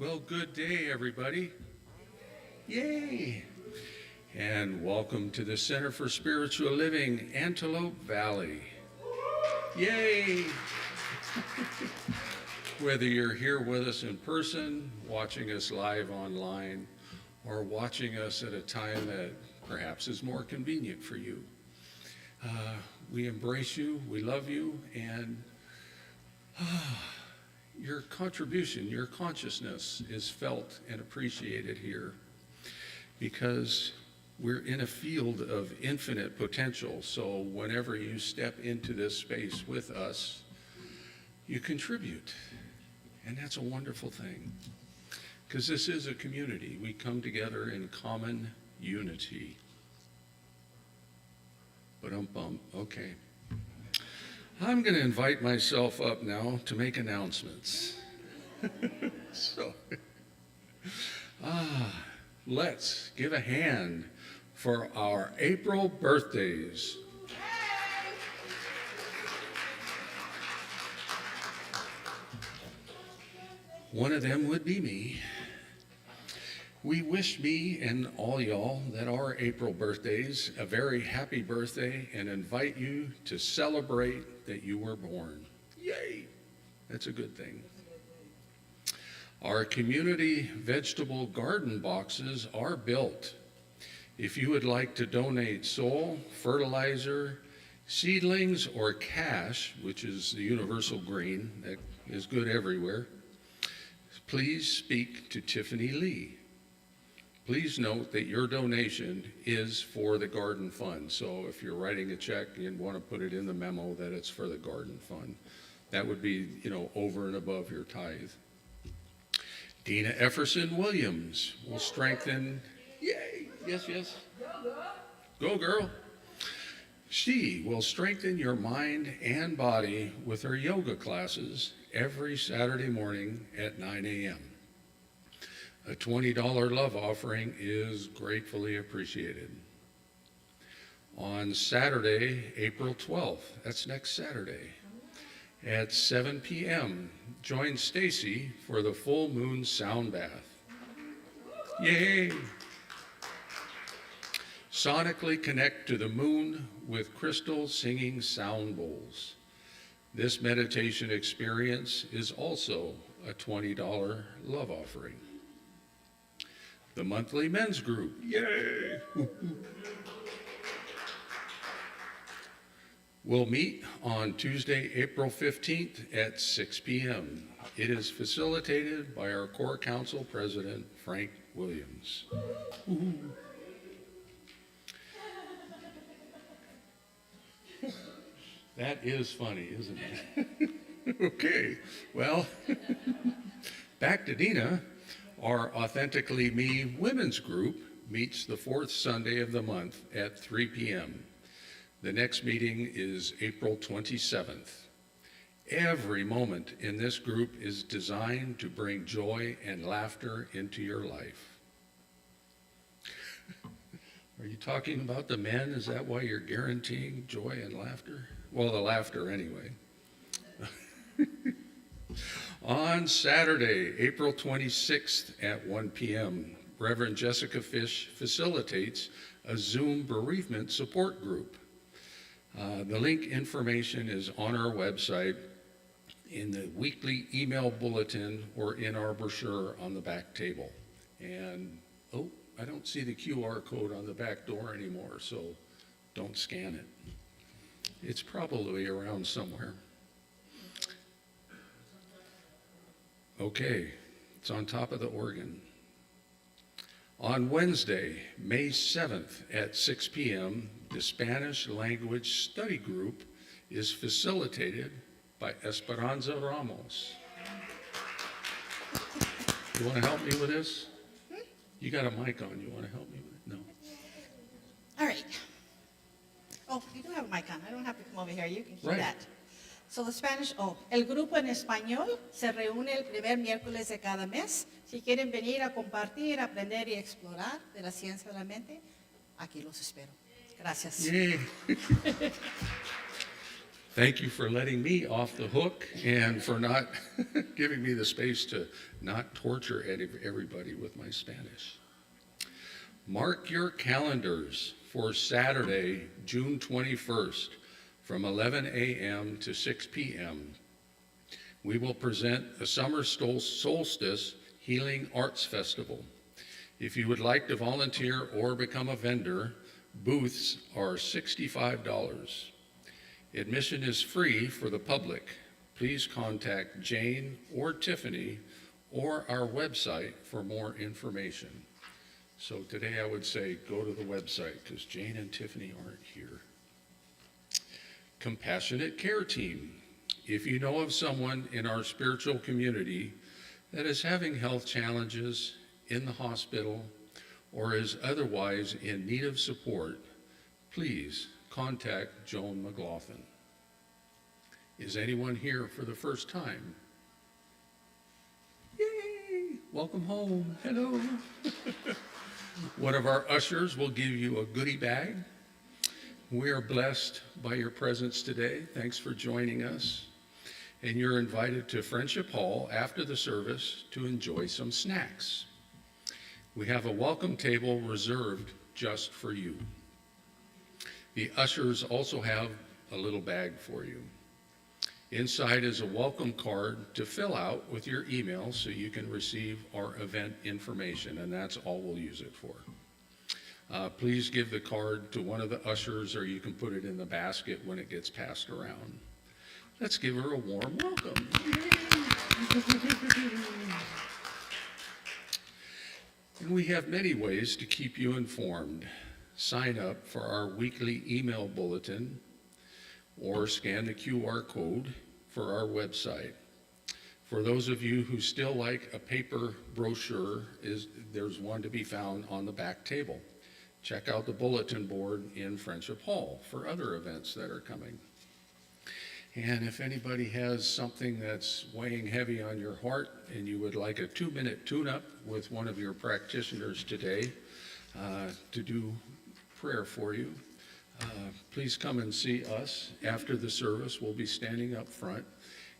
Well, good day, everybody. Yay! And welcome to the Center for Spiritual Living, Antelope Valley. Yay! Whether you're here with us in person, watching us live online, or watching us at a time that perhaps is more convenient for you, we embrace you, we love you, and your contribution, your consciousness is felt and appreciated here because we're in a field of infinite potential. So whenever you step into this space with us, you contribute. And that's a wonderful thing because this is a community. We come together in common unity. Okay. I'm going to invite myself up now to make announcements. Let's give a hand for our April birthdays. One of them would be me. We wish me and all y'all that are April birthdays a very happy birthday and invite you to celebrate that you were born. Yay! That's a good thing. Our community vegetable garden boxes are built. If you would like to donate soil, fertilizer, seedlings, or cash, which is the universal green that is good everywhere, please speak to Tiffany Lee. Please note that your donation is for the garden fund. So if you're writing a check and want to put it in the memo that it's for the garden fund, that would be, over and above your tithe. Dina Efferson Williams will strengthen, yay, yes. Go girl. She will strengthen your mind and body with her yoga classes every Saturday morning at 9 a.m. A $20 love offering is gratefully appreciated. On Saturday, April 12th, that's next Saturday, at 7 p.m., join Stacy for the full moon sound bath. Yay! Sonically connect to the moon with crystal singing sound bowls. This meditation experience is also a $20 love offering. The monthly men's group, yay! We'll meet on Tuesday, April 15th at 6 p.m. It is facilitated by our core council president, Frank Williams. That is funny, isn't it? Okay, well, back to Dina. Our Authentically Me women's group meets the fourth Sunday of the month at 3 p.m. The next meeting is April 27th. Every moment in this group is designed to bring joy and laughter into your life. Are you talking about the men? Is that why you're guaranteeing joy and laughter? Well, the laughter anyway. On Saturday, April 26th at 1 p.m., Reverend Jessica Fish facilitates a Zoom bereavement support group. The link information is on our website, in the weekly email bulletin, or in our brochure on the back table. And, I don't see the QR code on the back door anymore, so don't scan it. It's probably around somewhere. Okay, it's on top of the organ. On Wednesday, May 7th at 6 p.m., the Spanish language study group is facilitated by Esperanza Ramos. You want to help me with this? You got a mic on. You want to help me with it? No. All right. Oh, you do have a mic on. I don't have to come over here. You can hear Right. that. So the Spanish, el grupo en español se reúne el primer miércoles de cada mes. Si quieren venir a compartir, aprender y explorar de la ciencia de la mente, aquí los espero. Gracias. Yay. Thank you for letting me off the hook and for not giving me the space to not torture everybody with my Spanish. Mark your calendars for Saturday, June 21st, from 11 a.m. to 6 p.m. We will present the Summer Solstice Healing Arts Festival. If you would like to volunteer or become a vendor, booths are $65. Admission is free for the public. Please contact Jane or Tiffany or our website for more information. So today I would say go to the website because Jane and Tiffany aren't here. Compassionate Care Team. If you know of someone in our spiritual community that is having health challenges, in the hospital, or is otherwise in need of support, please contact Joan McLaughlin. Is anyone here for the first time? Yay! Welcome home. Hello. One of our ushers will give you a goodie bag. We are blessed by your presence today. Thanks for joining us. And you're invited to Friendship Hall after the service to enjoy some snacks. We have a welcome table reserved just for you. The ushers also have a little bag for you. Inside is a welcome card to fill out with your email so you can receive our event information, and that's all we'll use it for. Please give the card to one of the ushers, or you can put it in the basket when it gets passed around. Let's give her a warm welcome. And we have many ways to keep you informed. Sign up for our weekly email bulletin or scan the QR code for our website. For those of you who still like a paper brochure, there's one to be found on the back table. Check out the bulletin board in Friendship Hall for other events that are coming. And if anybody has something that's weighing heavy on your heart and you would like a 2-minute tune-up with one of your practitioners today to do prayer for you, please come and see us after the service. We'll be standing up front.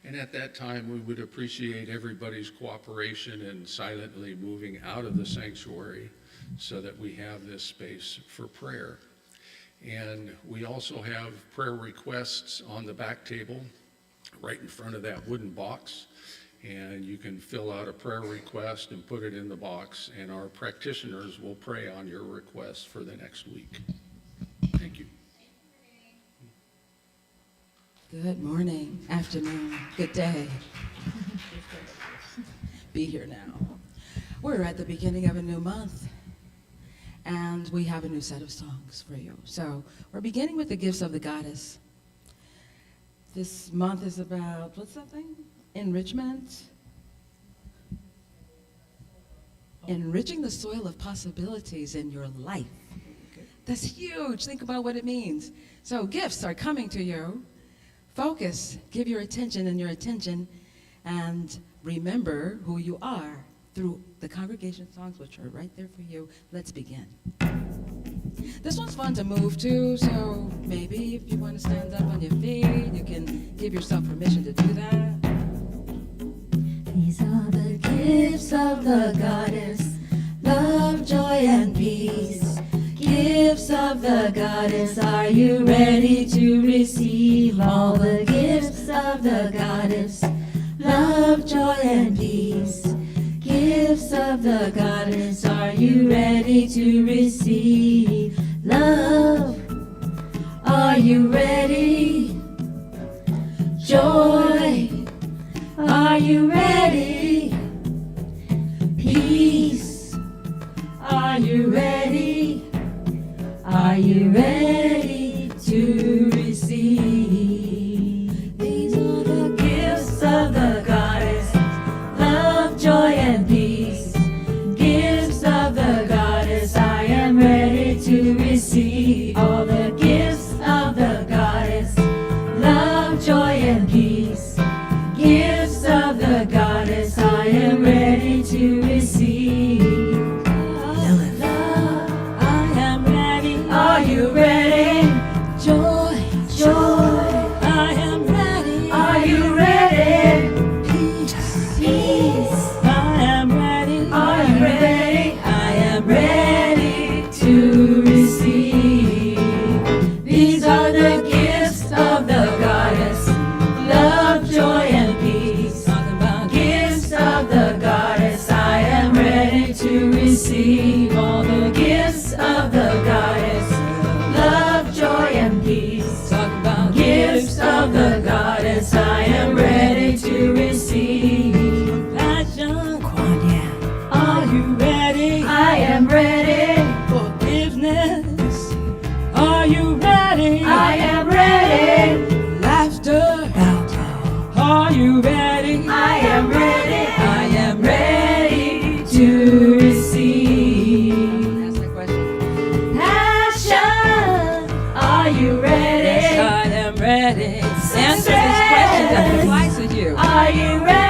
And at that time, we would appreciate everybody's cooperation in silently moving out of the sanctuary so that we have this space for prayer. And we also have prayer requests on the back table right in front of that wooden box. And you can fill out a prayer request and put it in the box, and our practitioners will pray on your request for the next week. Thank you. Good morning, afternoon, good day. Be here now. We're at the beginning of a new month, and we have a new set of songs for you. So we're beginning with the gifts of the goddess. This month is about, what's that thing? Enrichment. Enriching the soil of possibilities in your life. That's huge. Think about what it means. So gifts are coming to you. Focus, give your attention and remember who you are through the congregation songs, which are right there for you. Let's begin. This one's fun to move to, so maybe if you want to stand up on your feet, you can give yourself permission to do that. These are the gifts of the goddess, love, joy, and peace. Gifts of the goddess, are you ready to receive all the gifts of the goddess? Love, joy, and peace. Gifts of the goddess, are you ready to receive? Love, are you ready? Joy, are you ready? Peace, are you ready? Are you ready to receive? These are the gifts of the goddess, love, joy, and peace. Gifts of the goddess, I am ready to receive. All the gifts of the goddess, love, joy, and peace. Gifts of the goddess, I am ready to receive. Love.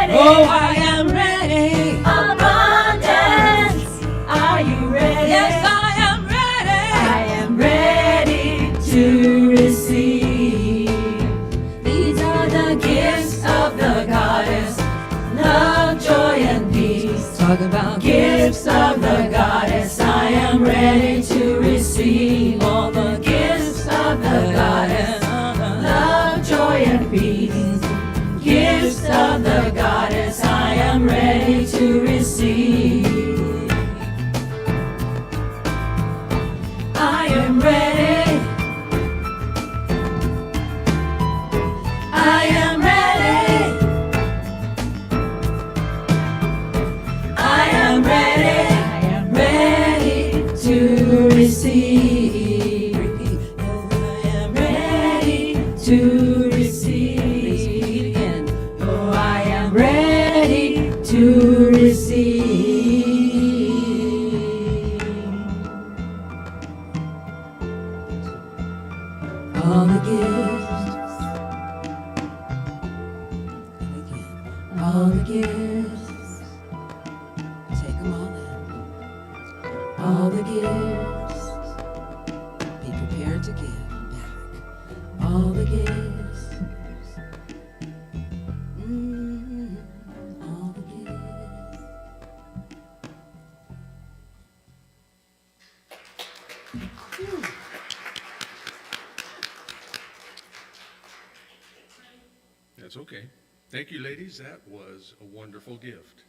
ready. Oh, I am ready. Abundance. Are you ready? Yes, I am ready. I am ready to receive. These are the gifts of the goddess. Love, joy, and peace. Talk about Gifts of the goddess. I am ready to receive all the gifts of the goddess. Love, joy, and peace. Gifts of the goddess. I am ready to receive. I am ready. I am ready. I am ready. I am ready to receive. I am ready to receive. Oh, I am ready to receive. All the gifts, all the gifts, Take them all in. all the gifts, Be prepared to give back. all the gifts, all the gifts. That's okay. Thank you, ladies. That was a wonderful gift.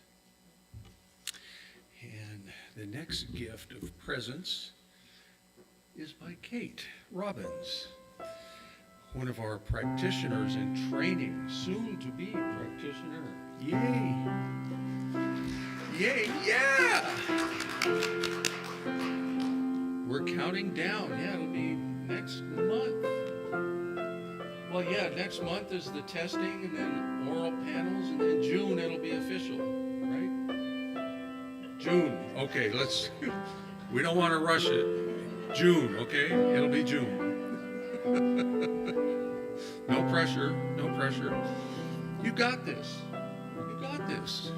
And the next gift of presents is by Kate Robbins, one of our practitioners in training, soon to be practitioner. Yay! Yay, yeah! We're counting down. Yeah, it'll be next month. Well, yeah, next month is the testing and then oral panels, and then June it'll be official, right? June. Okay, we don't want to rush it. June, okay? It'll be June. No pressure, no pressure. You got this. You got this.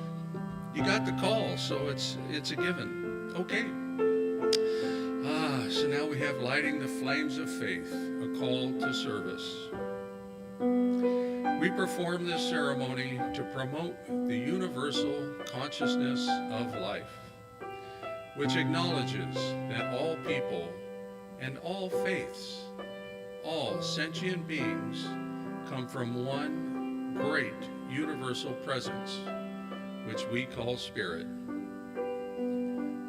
You got the call, so it's a given. Okay. So now we have lighting the flames of faith, a call to service. We perform this ceremony to promote the universal consciousness of life, which acknowledges that all people and all faiths, all sentient beings, come from one great universal presence, which we call spirit.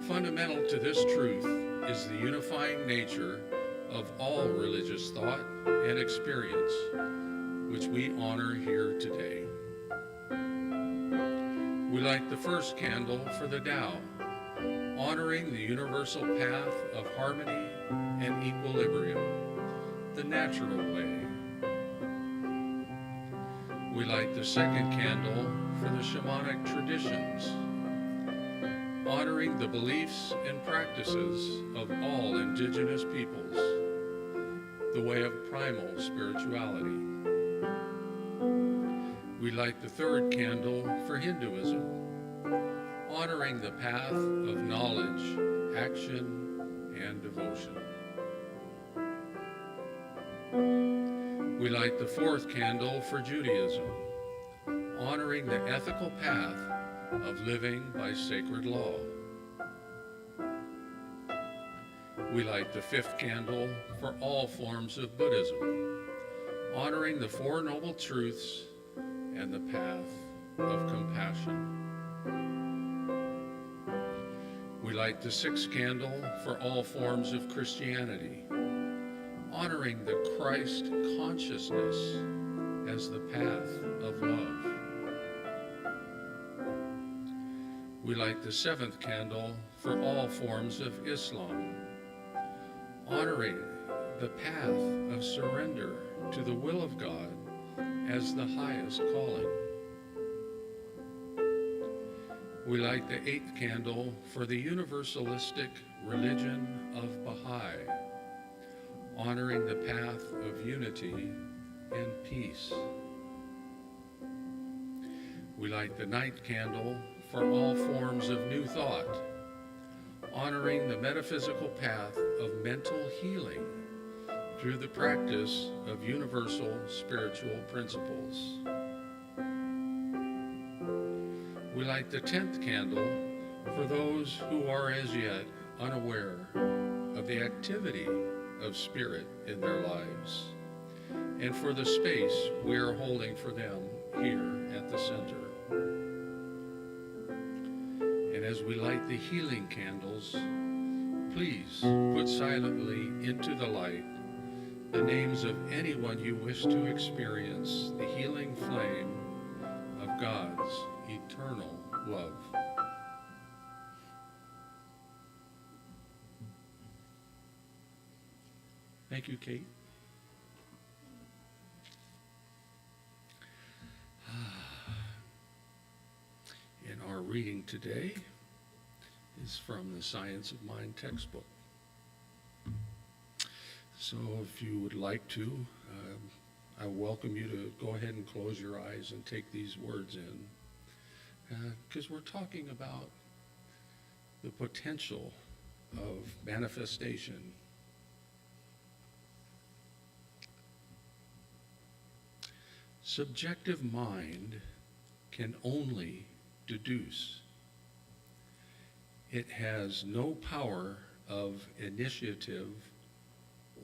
Fundamental to this truth is the unifying nature of all religious thought and experience, which we honor here today. We light the first candle for the Tao, honoring the universal path of harmony and equilibrium, the natural way. We light the second candle for the shamanic traditions, honoring the beliefs and practices of all indigenous peoples, the way of primal spirituality. We light the third candle for Hinduism, honoring the path of knowledge, action, and devotion. We light the fourth candle for Judaism, honoring the ethical path of living by sacred law. We light the fifth candle for all forms of Buddhism, honoring the Four Noble Truths and the path of compassion. We light the sixth candle for all forms of Christianity, honoring the Christ consciousness as the path of love. We light the seventh candle for all forms of Islam, honoring the path of surrender to the will of God as the highest calling. We light the eighth candle for the universalistic religion of Baha'i, honoring the path of unity and peace. We light the night candle for all forms of new thought, honoring the metaphysical path of mental healing through the practice of universal spiritual principles. We light the 10th candle for those who are as yet unaware of the activity of spirit in their lives, and for the space we are holding for them here at the center. And as we light the healing candles, please put silently into the light the names of anyone you wish to experience the healing flame of God's eternal love. Thank you, Kate. And our reading today is from the Science of Mind textbook. So if you would like to, I welcome you to go ahead and close your eyes and take these words in, because we're talking about the potential of manifestation. Subjective mind can only deduce. It has no power of initiative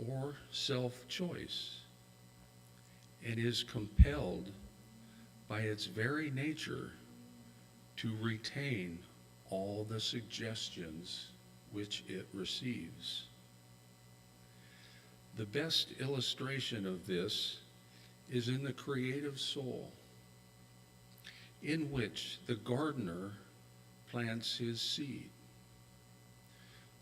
or self-choice, and is compelled by its very nature to retain all the suggestions which it receives. The best illustration of this is in the creative soul, in which the gardener plants his seed.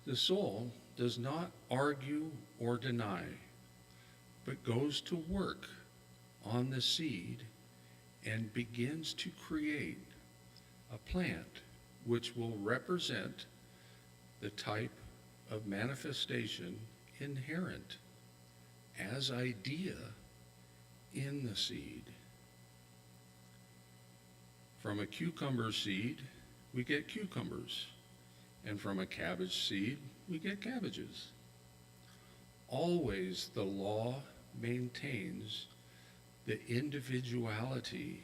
The soul does not argue or deny, but goes to work on the seed and begins to create a plant which will represent the type of manifestation inherent as idea in the seed. From a cucumber seed, we get cucumbers, and from a cabbage seed, we get cabbages. Always the law maintains the individuality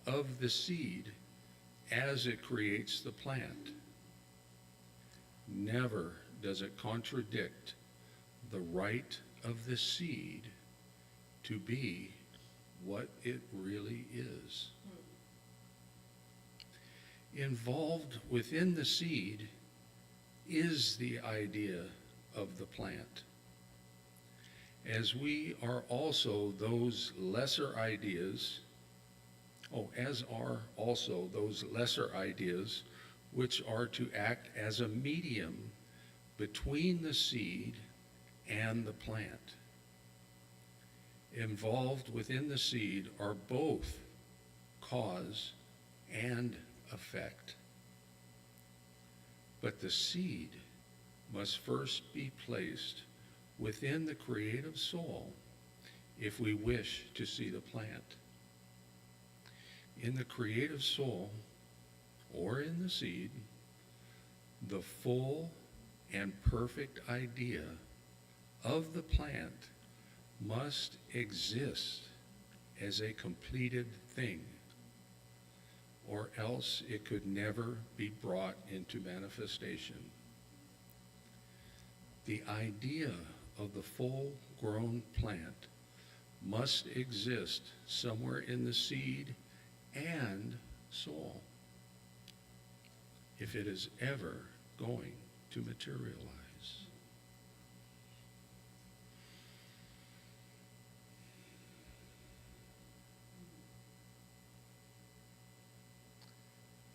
of the seed as it creates the plant. Never does it contradict the right of the seed to be what it really is. Involved within the seed is the idea of the plant, as we are also those lesser ideas, as are also those lesser ideas which are to act as a medium between the seed and the plant. Involved within the seed are both cause and effect. But the seed must first be placed within the creative soul if we wish to see the plant. In the creative soul, or in the seed, the full and perfect idea of the plant must exist as a completed thing, or else it could never be brought into manifestation. The idea of the full-grown plant must exist somewhere in the seed and soul if it is ever going to materialize.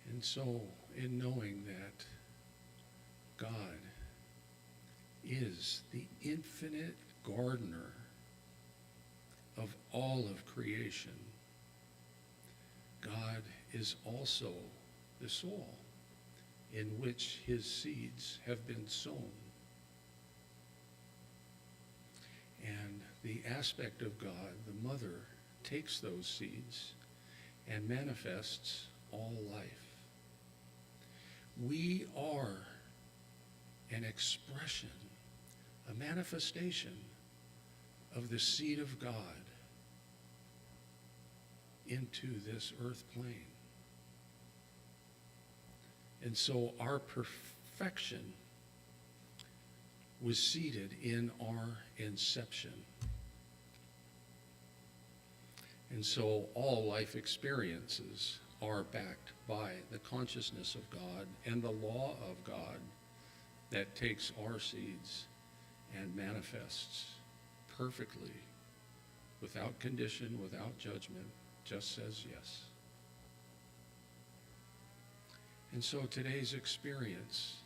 And so, in knowing that God is the infinite gardener of all of creation, God is also the soul in which his seeds have been sown. And the aspect of God, the mother, takes those seeds and manifests all life. We are an expression, a manifestation of the seed of God into this earth plane. And so our perfection was seated in our inception. And so all life experiences are backed by the consciousness of God and the law of God that takes our seeds and manifests perfectly, without condition, without judgment, just says yes. And so today's experience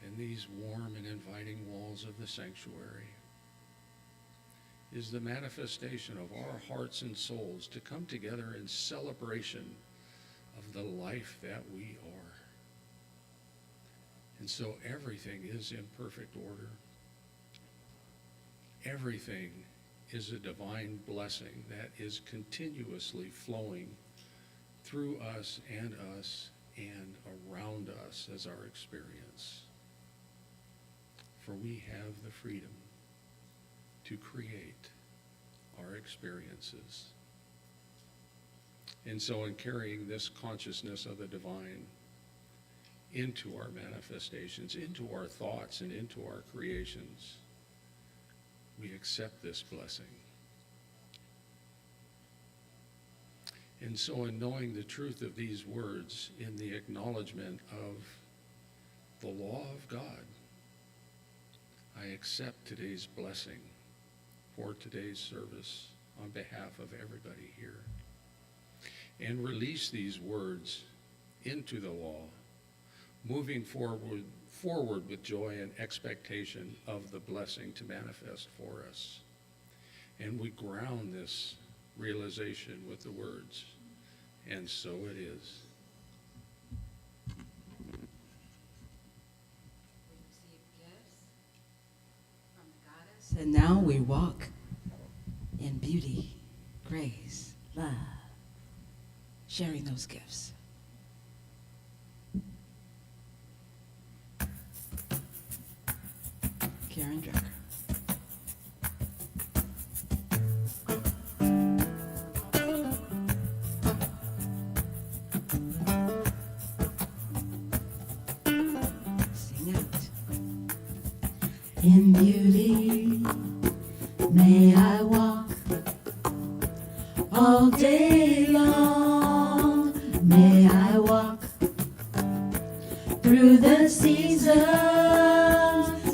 in these warm and inviting walls of the sanctuary is the manifestation of our hearts and souls to come together in celebration of the life that we are. And so everything is in perfect order. Everything is a divine blessing that is continuously flowing through us and around us as our experience. For we have the freedom to create our experiences. And so in carrying this consciousness of the divine into our manifestations, into our thoughts, and into our creations, we accept this blessing. And so in knowing the truth of these words, in the acknowledgement of the law of God, I accept today's blessing for today's service on behalf of everybody here, and release these words into the law, moving forward with joy and expectation of the blessing to manifest for us. And we ground this realization with the words, and so it is. We receive gifts from the goddess, and now we walk in beauty, grace, love, sharing those gifts. Karen Drucker. Sing out. In beauty, may I walk all day long. May I walk through the seasons.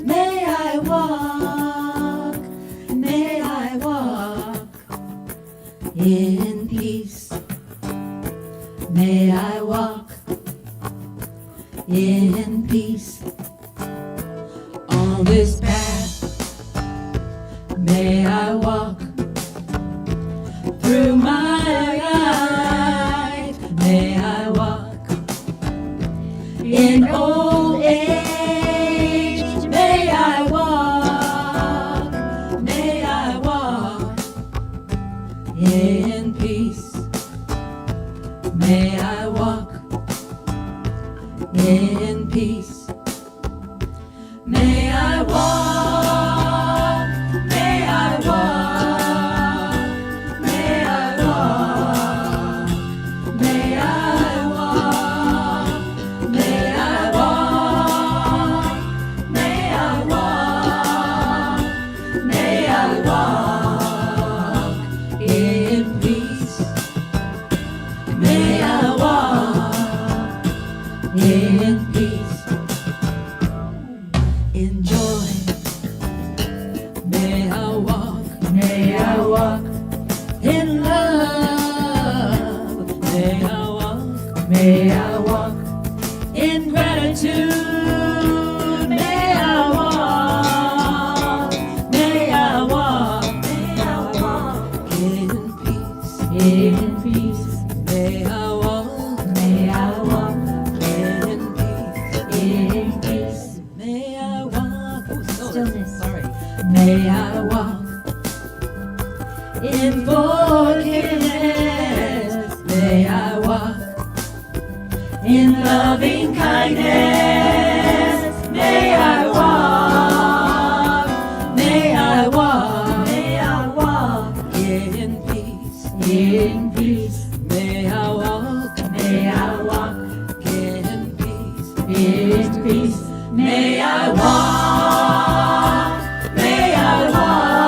May I walk in peace. May I walk in peace. On this path, may I walk through my life. May I walk in old age. May I walk in peace. May I walk in peace. May I walk, may I walk, may I walk, may I walk, may I walk, may I walk, may I walk in peace. May I walk in peace. In joy, may I walk in love, may I walk in gratitude, may I walk in peace, may I walk in peace, may I walk, stillness, may I walk in forgiveness, may I walk In loving kindness, may I walk. May I walk. May I walk in peace. In peace. May I walk. May I walk in peace. In peace. May I walk. May I walk.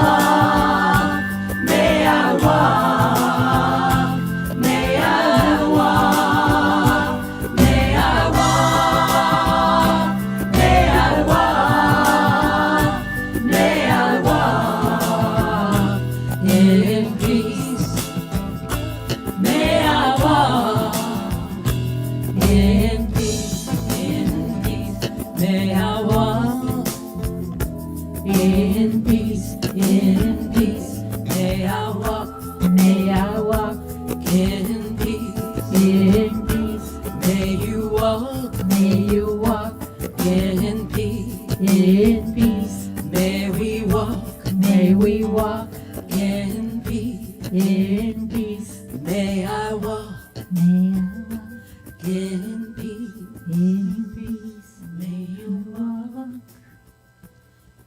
May I walk. May I walk. May I walk. May I walk. May I walk in peace. May I walk in peace. In peace. May I walk in peace. In peace. May I walk. May I walk in peace. In peace. May you walk. May you walk in peace. In peace. May we walk. May we walk in peace. In peace. May I walk. May I walk in peace. In peace. May you walk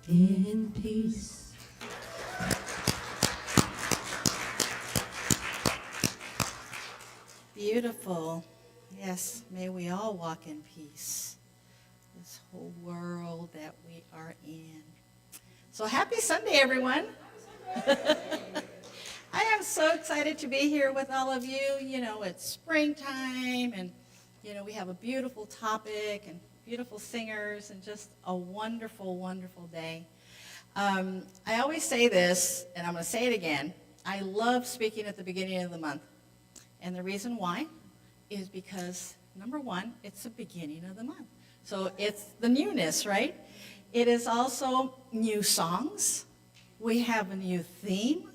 in peace. Beautiful. Yes, may we all walk in peace. This whole world that we are in. So happy Sunday, everyone. I am so excited to be here with all of you. You know, it's springtime and, you know, we have a beautiful topic and beautiful singers and just a wonderful, wonderful day. I always say this, and I'm going to say it again. I love speaking at the beginning of the month. And the reason why is because, number one, it's the beginning of the month. So it's the newness, right? It is also new songs. We have a new theme.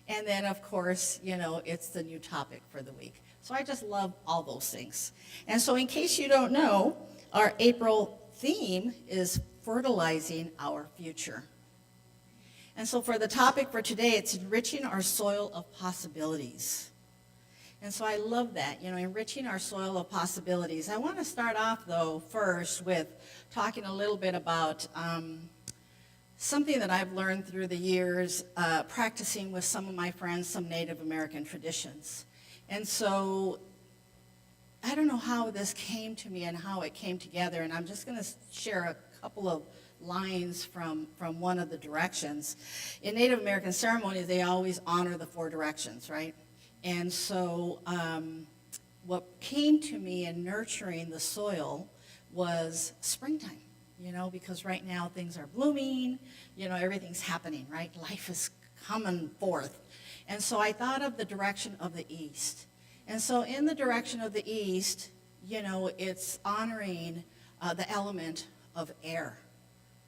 And then, of course, you know, it's the new topic for the week. So I just love all those things. And so in case you don't know, our April theme is fertilizing our future. And so for the topic for today, it's enriching our soil of possibilities. And so I love that, you know, enriching our soil of possibilities. I want to start off, though, first with talking a little bit about something that I've learned through the years practicing with some of my friends, some Native American traditions. And so I don't know how this came to me and how it came together, and I'm just going to share a couple of lines from one of the directions. In Native American ceremonies, they always honor the 4 directions, right? And so what came to me in nurturing the soil was springtime, you know, because right now things are blooming, you know, everything's happening, right? Life is coming forth. And so I thought of the direction of the east. And so in the direction of the east, you know, it's honoring the element of air.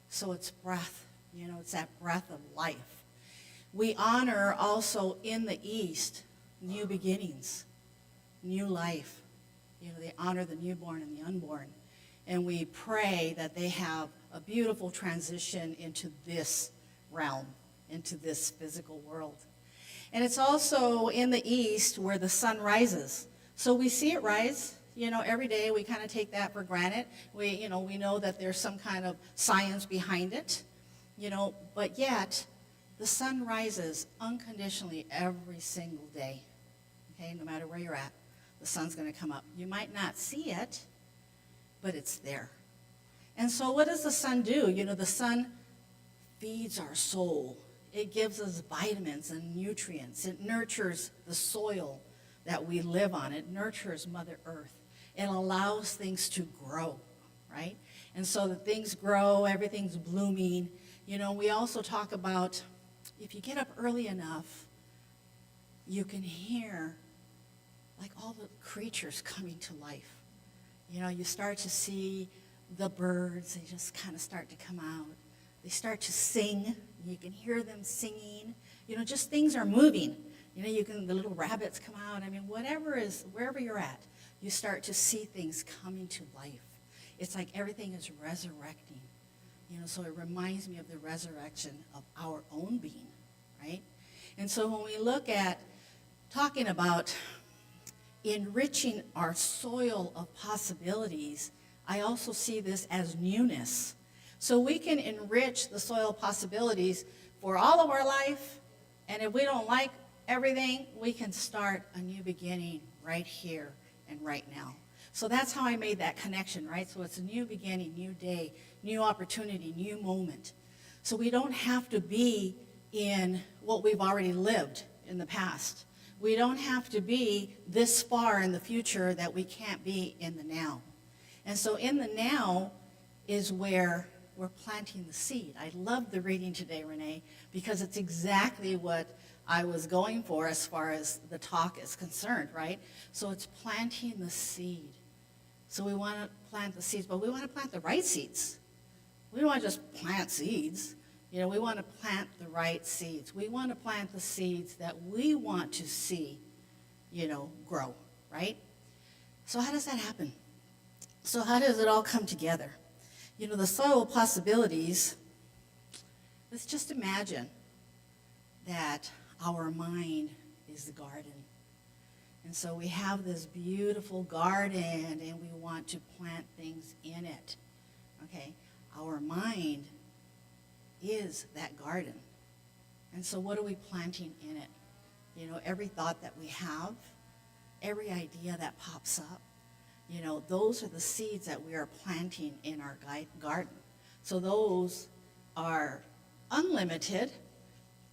So it's breath, you know, it's that breath of life. We honor also in the east new beginnings, new life. You know, they honor the newborn and the unborn. And we pray that they have a beautiful transition into this realm, into this physical world. And it's also in the east where the sun rises. So we see it rise, you know, every day. We kind of take that for granted. We know that there's some kind of science behind it, you know, but yet the sun rises unconditionally every single day. Okay, no matter where you're at, the sun's going to come up. You might not see it, but it's there. And so what does the sun do? You know, the sun feeds our soul. It gives us vitamins and nutrients. It nurtures the soil that we live on. It nurtures Mother Earth. It allows things to grow, right? And so that things grow, everything's blooming. You know, we also talk about if you get up early enough, you can hear like all the creatures coming to life. You know, you start to see the birds, they just kind of start to come out. They start to sing, you can hear them singing. You know, just things are moving. You know, the little rabbits come out. I mean, wherever you're at, you start to see things coming to life. It's like everything is resurrecting. You know, so it reminds me of the resurrection of our own being, right? And so when we look at talking about enriching our soil of possibilities, I also see this as newness. So we can enrich the soil possibilities for all of our life, and if we don't like everything, we can start a new beginning right here and right now. So that's how I made that connection, right? So it's a new beginning, new day, new opportunity, new moment. So we don't have to be in what we've already lived in the past. We don't have to be this far in the future that we can't be in the now. And so in the now is where we're planting the seed. I love the reading today, Renee, because it's exactly what I was going for as far as the talk is concerned, right? So it's planting the seed. So we want to plant the seeds, but we want to plant the right seeds. We don't want to just plant seeds. You know, we want to plant the right seeds. We want to plant the seeds that we want to see, you know, grow, right? So how does that happen? So how does it all come together? You know, the soil possibilities, let's just imagine that our mind is the garden. And so we have this beautiful garden and we want to plant things in it, okay? Our mind is that garden. And so what are we planting in it? You know, every thought that we have, every idea that pops up, you know, those are the seeds that we are planting in our garden. So those are unlimited.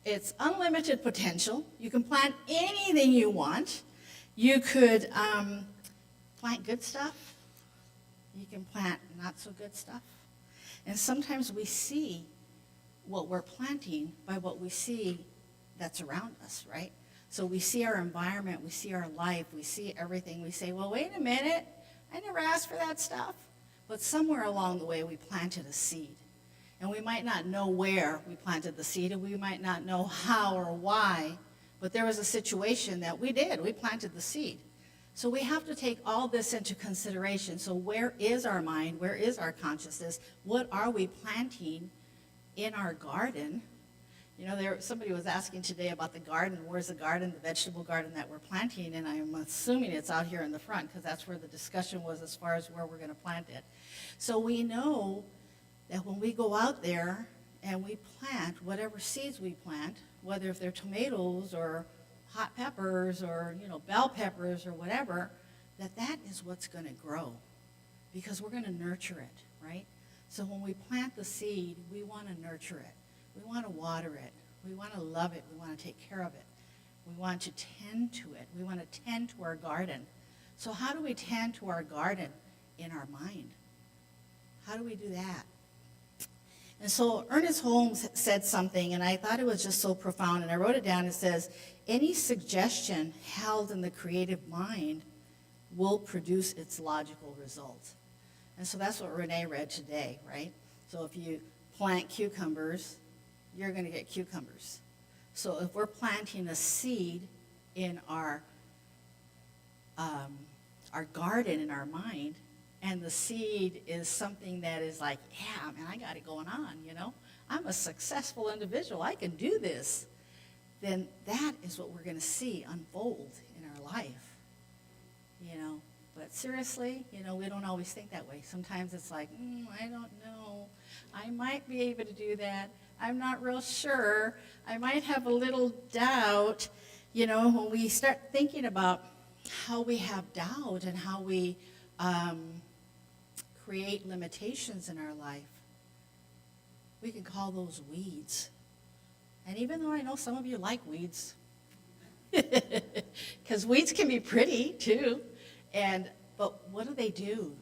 It's unlimited potential. You can plant anything you want. You could plant good stuff. You can plant not so good stuff. And sometimes we see what we're planting by what we see that's around us, right? So we see our environment, we see our life, we see everything. We say, well, wait a minute, I never asked for that stuff. But somewhere along the way, we planted a seed. And we might not know where we planted the seed, and we might not know how or why, but there was a situation that we planted the seed. So we have to take all this into consideration. So where is our mind? Where is our consciousness? What are we planting in our garden? You know, somebody was asking today about the garden. Where's the garden, the vegetable garden that we're planting? And I'm assuming it's out here in the front because that's where the discussion was as far as where we're going to plant it. So we know that when we go out there and we plant whatever seeds we plant, whether if they're tomatoes or hot peppers or, you know, bell peppers or whatever, that is what's going to grow because we're going to nurture it, right? So when we plant the seed, we want to nurture it. We want to water it. We want to love it. We want to take care of it. We want to tend to it. We want to tend to our garden. So how do we tend to our garden? In our mind. How do we do that? And so Ernest Holmes said something, and I thought it was just so profound, and I wrote it down. It says, any suggestion held in the creative mind will produce its logical result. And so that's what Renee read today, right? So if you plant cucumbers, you're going to get cucumbers. So if we're planting a seed in our garden, in our mind, and the seed is something that is like, yeah, man, I got it going on, you know? I'm a successful individual. I can do this. Then that is what we're going to see unfold in our life, you know? But seriously, you know, we don't always think that way. Sometimes it's like, I don't know. I might be able to do that. I'm not real sure. I might have a little doubt. You know, when we start thinking about how we have doubt and how we create limitations in our life, we can call those weeds. And even though I know some of you like weeds, because weeds can be pretty too, but what do?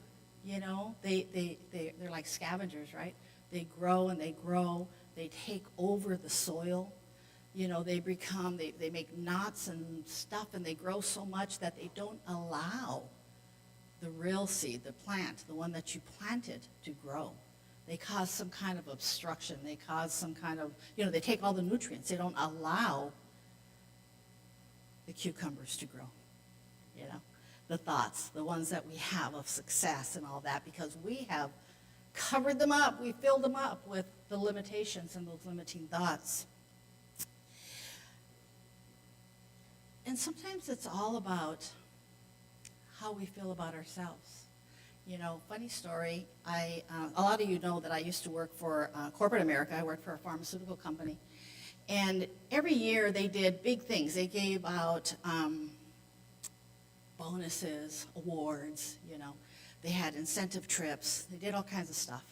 You know, they're like scavengers, right? They grow and they grow. They take over the soil. You know, they make knots and stuff, and they grow so much that they don't allow the real seed, the plant, the one that you planted, to grow. They cause some kind of obstruction. They cause some kind of, you know, they take all the nutrients. They don't allow the cucumbers to grow, you know, the thoughts, the ones that we have of success and all that, because we have covered them up. We filled them up with the limitations and those limiting thoughts. And sometimes it's all about how we feel about ourselves. You know, funny story, a lot of you know that I used to work for corporate America. I worked for a pharmaceutical company. And every year they did big things. They gave out bonuses, awards, you know. They had incentive trips. They did all kinds of stuff.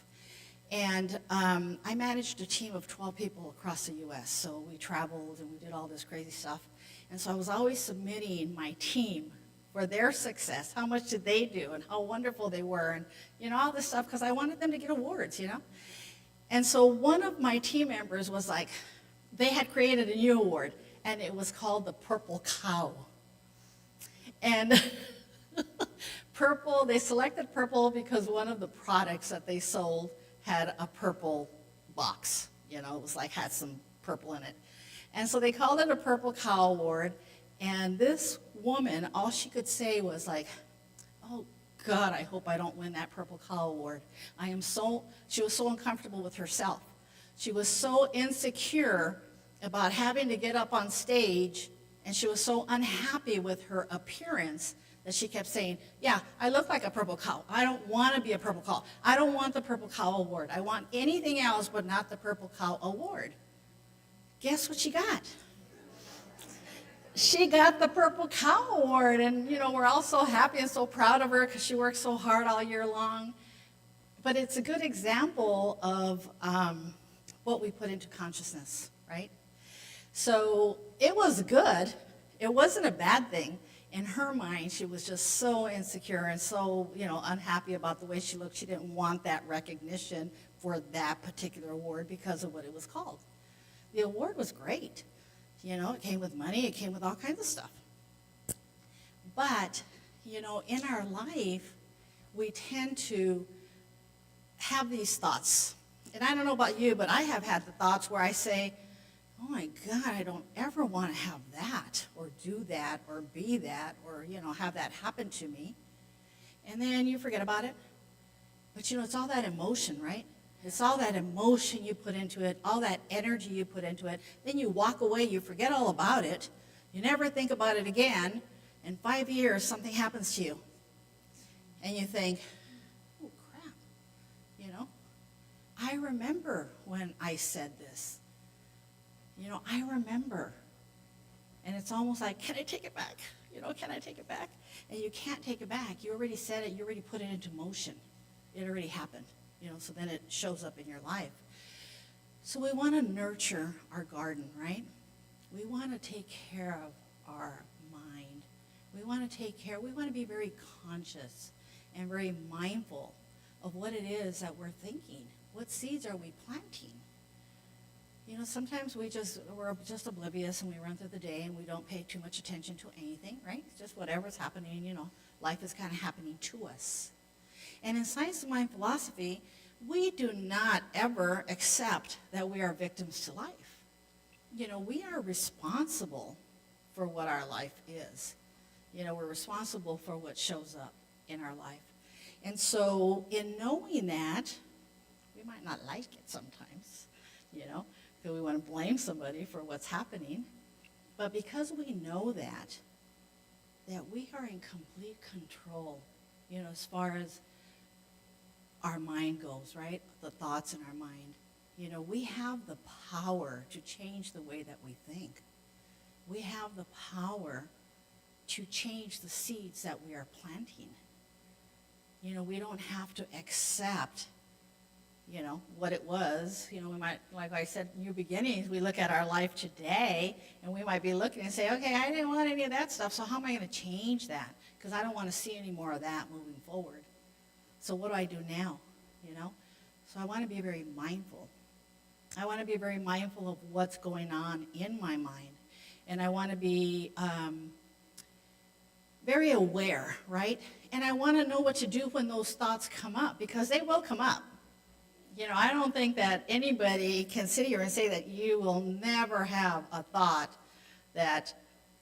And I managed a team of 12 people across the U.S. So we traveled and we did all this crazy stuff. And so I was always submitting my team for their success. How much did they do and how wonderful they were and, you know, all this stuff because I wanted them to get awards, you know. And so one of my team members was like, they had created a new award and it was called the Purple Cow. And purple, they selected purple because one of the products that they sold had a purple box. You know, it was like, had some purple in it. And so they called it a Purple Cow Award. And this woman, all she could say was like, oh God, I hope I don't win that Purple Cow Award. She was so uncomfortable with herself. She was so insecure about having to get up on stage, and she was so unhappy with her appearance that she kept saying, yeah, I look like a purple cow. I don't want to be a purple cow. I don't want the Purple Cow Award. I want anything else but not the Purple Cow Award. Guess what she got? She got the Purple Cow Award, and you know, we're all so happy and so proud of her because she worked so hard all year long. But it's a good example of what we put into consciousness, right? So it was good. It wasn't a bad thing. In her mind, she was just so insecure and so, you know, unhappy about the way she looked. She didn't want that recognition for that particular award because of what it was called. The award was great. You know, it came with money. It came with all kinds of stuff. But, you know, in our life, we tend to have these thoughts. And I don't know about you, but I have had the thoughts where I say, oh my God, I don't ever want to have that or do that or be that or, you know, have that happen to me. And then you forget about it. But, you know, it's all that emotion, right? It's all that emotion you put into it, all that energy you put into it. Then you walk away, you forget all about it. You never think about it again. In 5 years, something happens to you. And you think, oh, crap. You know, I remember when I said this. You know, I remember. And it's almost like, can I take it back? You know, can I take it back? And you can't take it back. You already said it. You already put it into motion. It already happened. You know, so then it shows up in your life. So we want to nurture our garden, right? We want to take care of our mind. We want to be very conscious and very mindful of what it is that we're thinking. What seeds are we planting? You know, sometimes we're just oblivious and we run through the day and we don't pay too much attention to anything, right? It's just whatever's happening, you know, life is kind of happening to us. And in science of mind philosophy, we do not ever accept that we are victims to life. You know, we are responsible for what our life is. You know, we're responsible for what shows up in our life. And so in knowing that, we might not like it sometimes, you know, because we want to blame somebody for what's happening. But because we know that we are in complete control, you know, as far as our mind goes, right? The thoughts in our mind. You know, we have the power to change the way that we think. We have the power to change the seeds that we are planting. You know, we don't have to accept, you know, what it was. You know, we might, like I said in your beginnings, we look at our life today and we might be looking and say, okay, I didn't want any of that stuff, so how am I going to change that? Because I don't want to see any more of that moving forward. So what do I do now, you know? So I want to be very mindful. I want to be very mindful of what's going on in my mind. And I want to be very aware, right? And I want to know what to do when those thoughts come up, because they will come up. You know, I don't think that anybody can sit here and say that you will never have a thought that,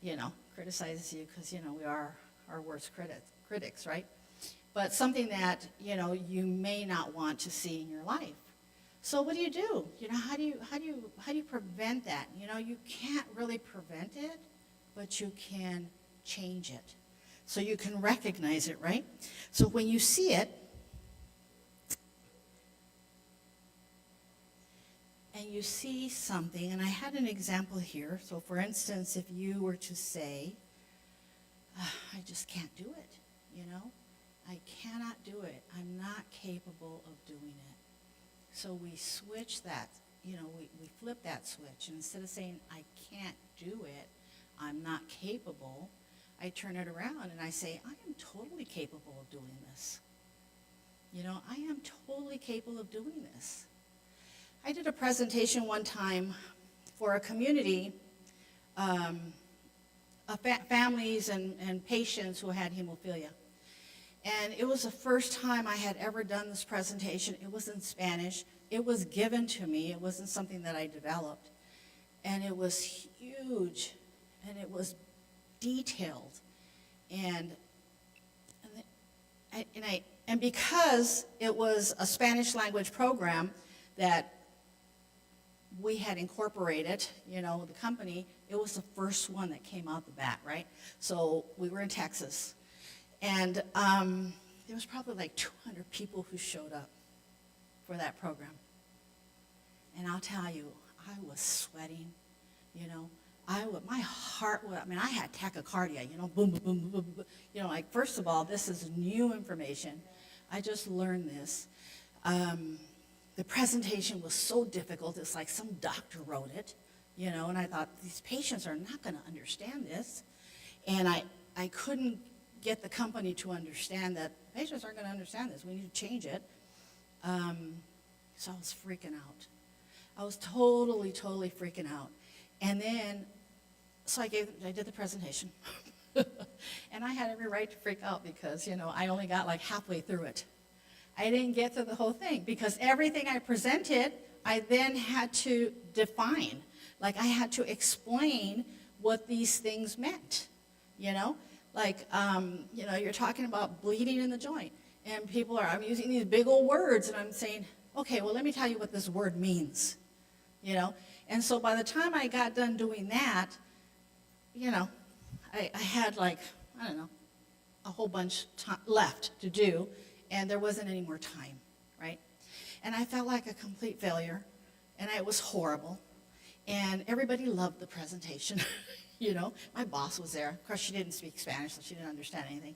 you know, criticizes you, because, you know, we are our worst critics, right? But something that, you know, you may not want to see in your life. So what do? You know, how do you prevent that? You know, you can't really prevent it, but you can change it. so you can recognize it, right? So when you see it, and you see something, and I had an example here. So for instance, if you were to say, I just can't do it, you know? I cannot do it. I'm not capable of doing it. So we switch that, you know, we flip that switch. And instead of saying, I can't do it, I'm not capable, I turn it around and I say, I am totally capable of doing this. You know, I am totally capable of doing this. I did a presentation one time for a community of families and patients who had hemophilia. And it was the first time I had ever done this presentation. It was in Spanish. It was given to me. It wasn't something that I developed. And it was huge, and it was detailed. And because it was a Spanish language program that we had incorporated, you know, the company, it was the first one that came out the bat, right? So we were in Texas. And there was probably like 200 people who showed up for that program. And I'll tell you, I was sweating, you know. My heart was, I mean, I had tachycardia, you know, boom, boom, boom, boom, boom. You know, like, first of all, this is new information. I just learned this. The presentation was so difficult, it's like some doctor wrote it, you know, and I thought, these patients are not going to understand this. And I couldn't get the company to understand that patients aren't going to understand this. We need to change it. So I was freaking out. I was totally freaking out. And then, so I did the presentation. And I had every right to freak out because, you know, I only got like halfway through it. I didn't get through the whole thing because everything I presented, I then had to define. Like I had to explain what these things meant, you know? Like, you know, you're talking about bleeding in the joint. And I'm using these big old words and I'm saying, okay, well, let me tell you what this word means, you know? And so by the time I got done doing that, you know, I had like, I don't know, a whole bunch left to do, and there wasn't any more time, right? And I felt like a complete failure, and it was horrible. And everybody loved the presentation. You know, my boss was there. Of course, she didn't speak Spanish, so she didn't understand anything.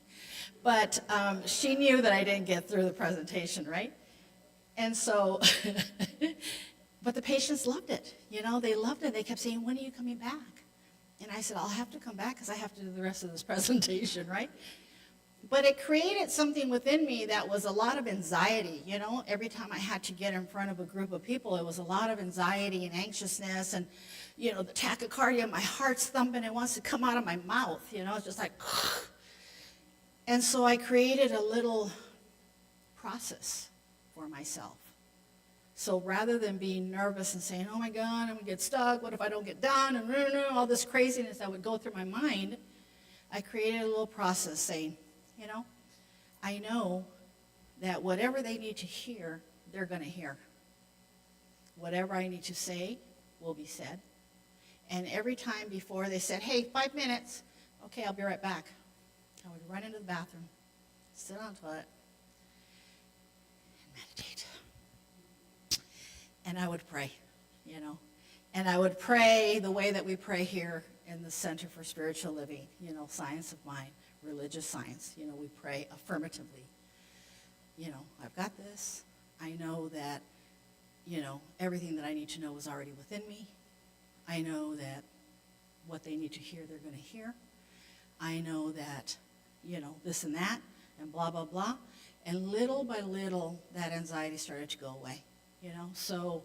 But she knew that I didn't get through the presentation, right? And so, but the patients loved it. You know, they loved it. They kept saying, when are you coming back? And I said, I'll have to come back because I have to do the rest of this presentation, right? But it created something within me that was a lot of anxiety, you know? Every time I had to get in front of a group of people, it was a lot of anxiety and anxiousness and, you know, the tachycardia, my heart's thumping, it wants to come out of my mouth, you know? It's just like, and so I created a little process for myself. So rather than being nervous and saying, oh my God, I'm gonna get stuck, what if I don't get done, and all this craziness that would go through my mind, I created a little process saying, you know, I know that whatever they need to hear, they're going to hear. Whatever I need to say will be said. And every time before they said, hey, 5 minutes, okay, I'll be right back. I would run into the bathroom, sit on the toilet, and meditate. And I would pray, you know. And I would pray the way that we pray here in the Center for Spiritual Living, you know, science of mind. Religious science, you know, we pray affirmatively. You know, I've got this. I know that, you know, everything that I need to know is already within me. I know that what they need to hear, they're going to hear. I know that, you know, this and that, and blah, blah, blah. And little by little, that anxiety started to go away, you know. So,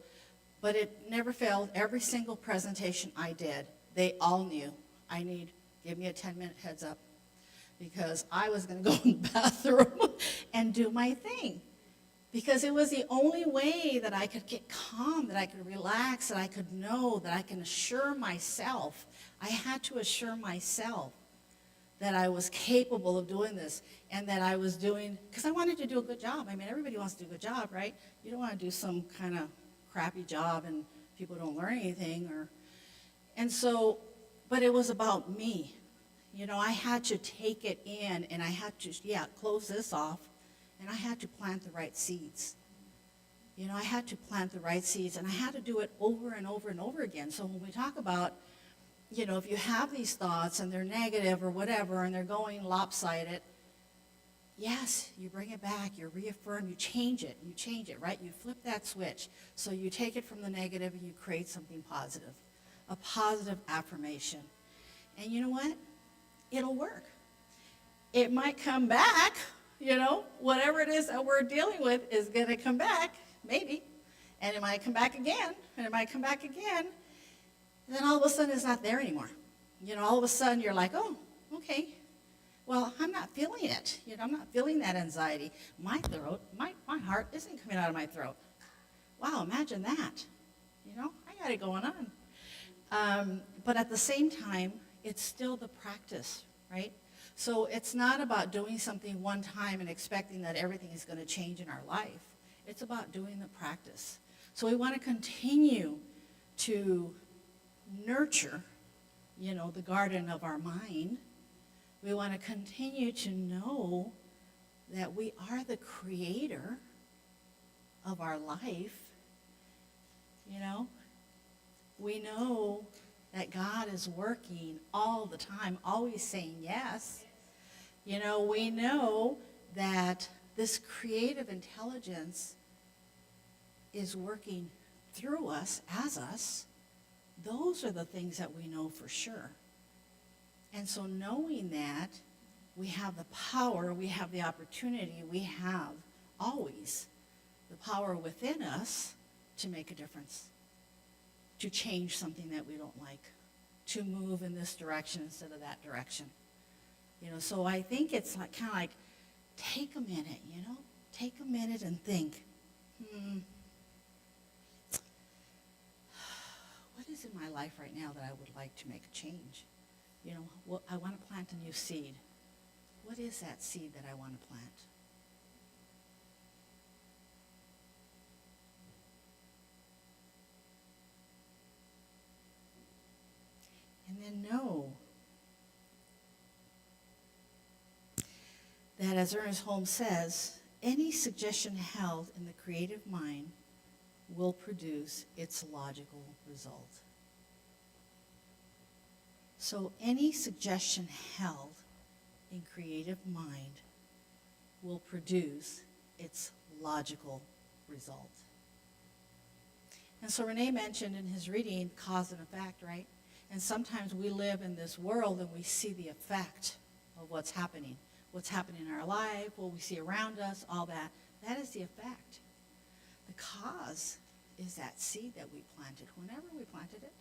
but it never failed. Every single presentation I did, they all knew, give me a 10-minute heads up. Because I was going to go in the bathroom and do my thing. Because it was the only way that I could get calm, that I could relax, that I could know, that I can assure myself. I had to assure myself that I was capable of doing this and that I was doing, because I wanted to do a good job. I mean, everybody wants to do a good job, right? You don't want to do some kind of crappy job and people don't learn anything. And so, but it was about me. I had to take it in, and I had to, close this off, and I had to plant the right seeds. I had to plant the right seeds, and I had to do it over and over and over again. So when we talk about, if you have these thoughts and they're negative or whatever, and they're going lopsided, yes, you bring it back, you reaffirm, you change it, right? You flip that switch. So you take it from the negative and you create something positive, a positive affirmation. And you know what? It'll work. It might come back, whatever it is that we're dealing with is going to come back, maybe. And it might come back again, and it might come back again. And then all of a sudden it's not there anymore. All of a sudden you're like, oh, okay. Well, I'm not feeling it. I'm not feeling that anxiety. My throat, my heart isn't coming out of my throat. Wow, imagine that. I got it going on. But at the same time, it's still the practice, right? So it's not about doing something one time and expecting that everything is going to change in our life. It's about doing the practice. So we want to continue to nurture, the garden of our mind. We want to continue to know that we are the creator of our life. We know that God is working all the time, always saying yes. We know that this creative intelligence is working through us, as us. Those are the things that we know for sure. And so knowing that, we have the power, we have the opportunity, we have always the power within us to make a difference, to change something that we don't like, to move in this direction instead of that direction. So I think it's kind of like, take a minute, take a minute and think, what is in my life right now that I would like to make a change? I want to plant a new seed. What is that seed that I want to plant? And then know that, as Ernest Holmes says, any suggestion held in the creative mind will produce its logical result. So any suggestion held in creative mind will produce its logical result. And so Renee mentioned in his reading cause and effect, right? And sometimes we live in this world and we see the effect of what's happening in our life, what we see around us, all that. That is the effect. The cause is that seed that we planted, whenever we planted it.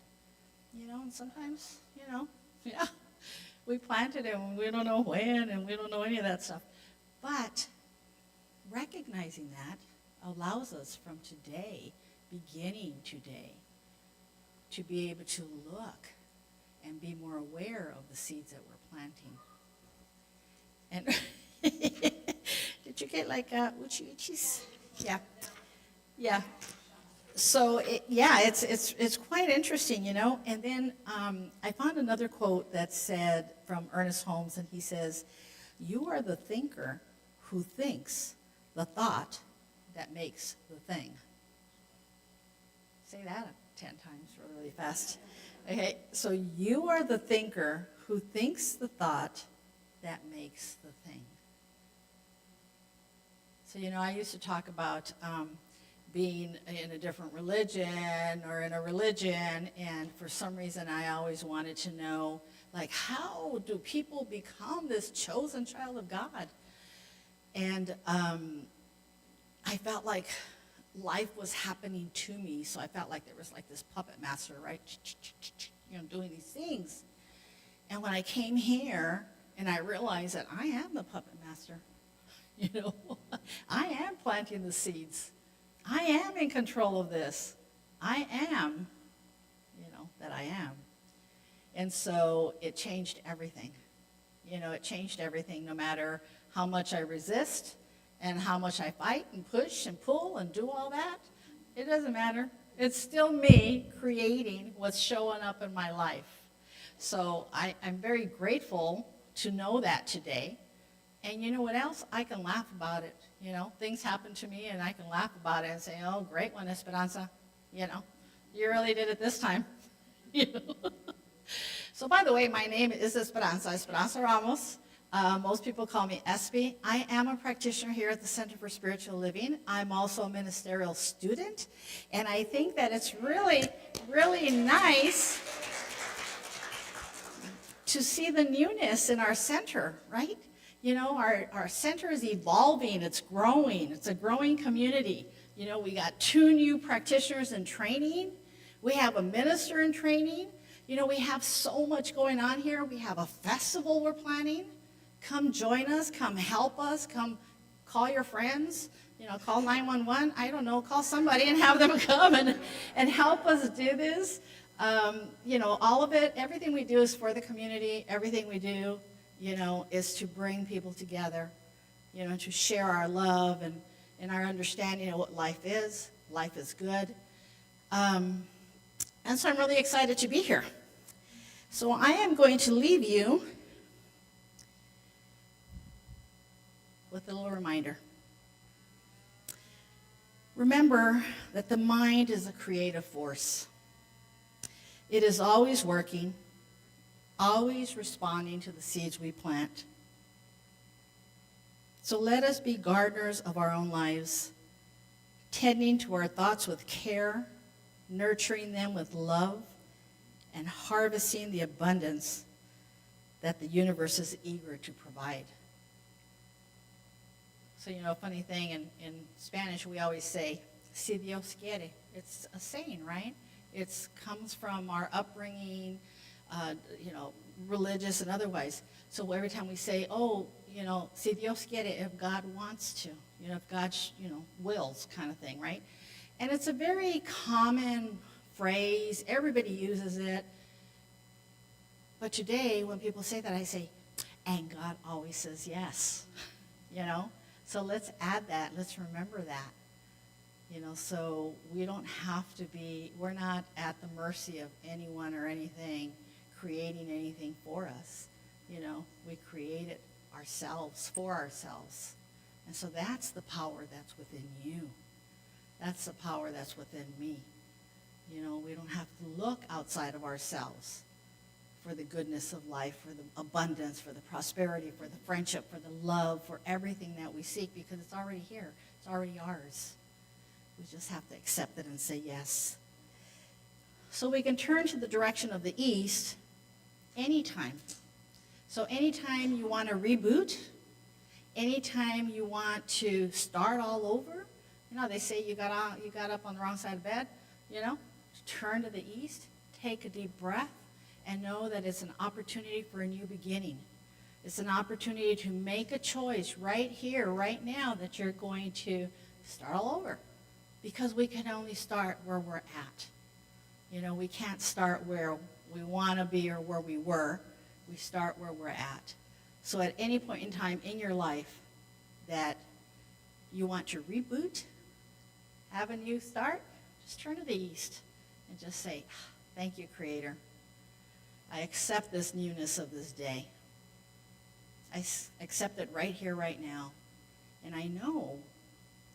And sometimes, we planted it and we don't know when and we don't know any of that stuff. But recognizing that allows us from today, beginning today, to be able to look and be more aware of the seeds that we're planting. And did you get like uchi-uchis? Yeah. Yeah. So it's quite interesting, And then I found another quote that said from Ernest Holmes, and he says, "You are the thinker who thinks the thought that makes the thing." Say that 10 times really, really fast. Okay, so you are the thinker who thinks the thought that makes the thing. So, I used to talk about being in a different religion or in a religion, and for some reason I always wanted to know, how do people become this chosen child of God? And I felt like life was happening to me, so I felt like there was this puppet master, right? Doing these things. And when I came here and I realized that I am the puppet master, I am planting the seeds. I am in control of this. I am, that I am. And so it changed everything. It changed everything, no matter how much I resist and how much I fight and push and pull and do all that. It doesn't matter. It's still me creating what's showing up in my life. So I'm very grateful to know that today. And you know what else? I can laugh about it. You know, things happen to me and I can laugh about it and say, oh, great one, Esperanza. You know, you really did it this time. You know? So by the way, my name is Esperanza Ramos. Most people call me Espy. I am a practitioner here at the Center for Spiritual Living. I'm also a ministerial student. And I think that it's really, really nice to see the newness in our center, right? You know, our center is evolving, it's growing, it's a growing community. You know, we got 2 new practitioners in training. We have a minister in training. You know, we have so much going on here. We have a festival we're planning. Come join us, come help us, come call your friends, you know, call 911, I don't know, call somebody and have them come and help us do this. You know, all of it, everything we do is for the community. Everything we do, you know, is to bring people together, you know, to share our love and our understanding of what life is. Life is good. And so I'm really excited to be here. So I am going to leave you with a little reminder. Remember that the mind is a creative force. It is always working, always responding to the seeds we plant. So let us be gardeners of our own lives, tending to our thoughts with care, nurturing them with love, and harvesting the abundance that the universe is eager to provide. So, you know, a funny thing, in Spanish we always say, si Dios quiere. It's a saying, right? It comes from our upbringing, you know, religious and otherwise. So every time we say, oh, you know, si Dios quiere, if God wants to, you know, if God, you know, wills kind of thing, right? And it's a very common phrase. Everybody uses it. But today, when people say that, I say, and God always says yes, you know? So let's add that. Let's remember that. You know, so we don't have to be, we're not at the mercy of anyone or anything creating anything for us. You know, we create it ourselves, for ourselves. And so that's the power that's within you. That's the power that's within me. You know, we don't have to look outside of ourselves for the goodness of life, for the abundance, for the prosperity, for the friendship, for the love, for everything that we seek, because it's already here. It's already ours. We just have to accept it and say yes. So we can turn to the direction of the east anytime. So anytime you want to reboot, anytime you want to start all over, you know, they say you got up on the wrong side of bed, you know, turn to the east, take a deep breath, and know that it's an opportunity for a new beginning. It's an opportunity to make a choice right here, right now, that you're going to start all over. Because we can only start where we're at. You know, we can't start where we want to be or where we were. We start where we're at. So at any point in time in your life that you want to reboot, have a new start, just turn to the east and just say, thank you, Creator. I accept this newness of this day. I accept it right here, right now. And I know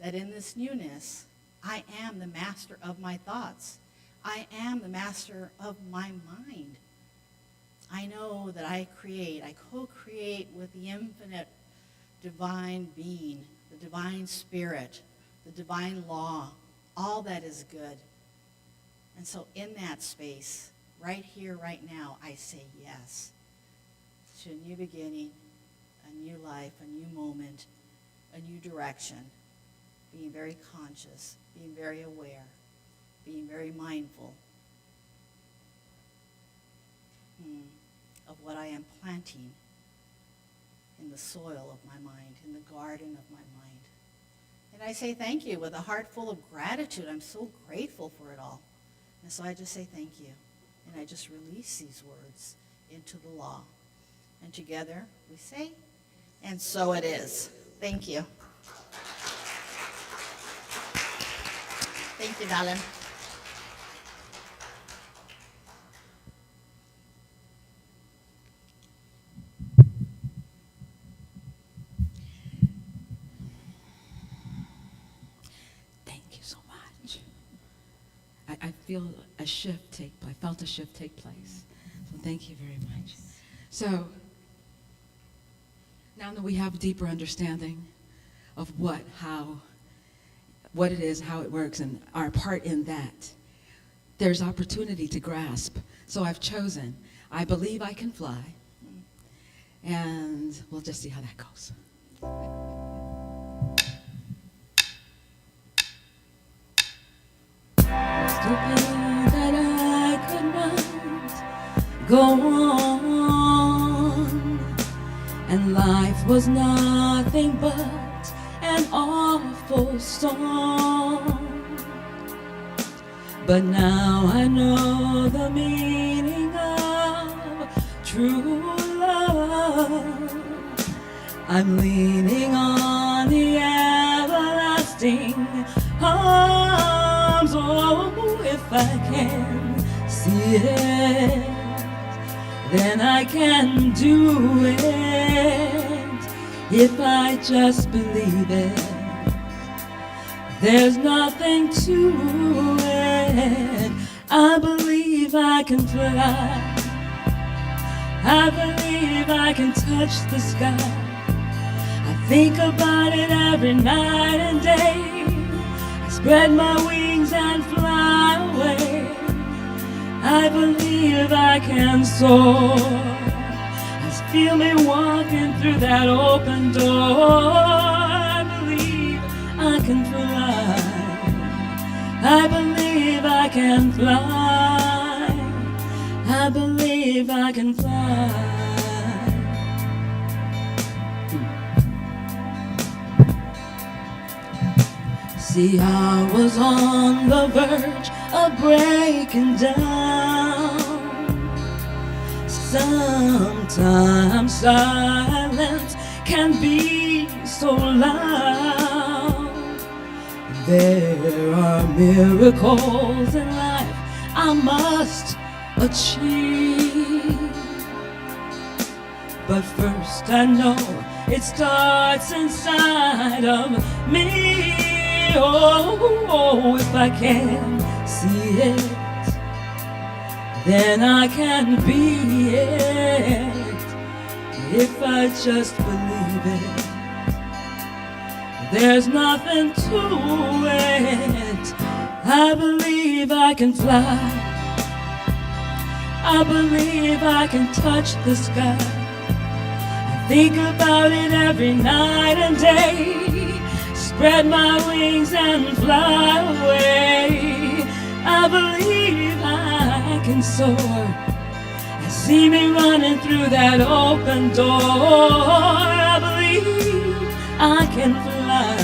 that in this newness, I am the master of my thoughts. I am the master of my mind. I know that I co-create with the infinite divine being, the divine spirit, the divine law, all that is good. And so in that space, right here, right now, I say yes to a new beginning, a new life, a new moment, a new direction, being very conscious, being very aware, being very mindful of what I am planting in the soil of my mind, in the garden of my mind. And I say thank you with a heart full of gratitude. I'm so grateful for it all. And so I just say thank you. And I just release these words into the law. And together we say, and so it is. Thank you. Thank you, darling. a shift take place. I felt a shift take place. So thank you very much. So now that we have deeper understanding of what it is, how it works, and our part in that, there's opportunity to grasp. So I've chosen, I believe I can fly, and we'll just see how that goes. Stupid that I could not go on, and life was nothing but an awful storm. But now I know the meaning of true love. I'm leaning on the everlasting arms. Oh, if I can see it, then I can do it. If I just believe it, there's nothing to it. I believe I can fly. I believe I can touch the sky. I think about it every night and day. I spread my wings and fly away. I believe I can soar. Just feel me walking through that open door. I believe I can fly. I believe I can fly. I believe I can fly. See, I was on the verge of breaking down. Sometimes silence can be so loud. There are miracles in life I must achieve. But first I know it starts inside of me. Oh, if I can see it, then I can be it. If I just believe it, there's nothing to it. I believe I can fly. I believe I can touch the sky. I think about it every night and day. Spread my wings and fly away. I believe I can soar. I see me running through that open door. I believe I can fly.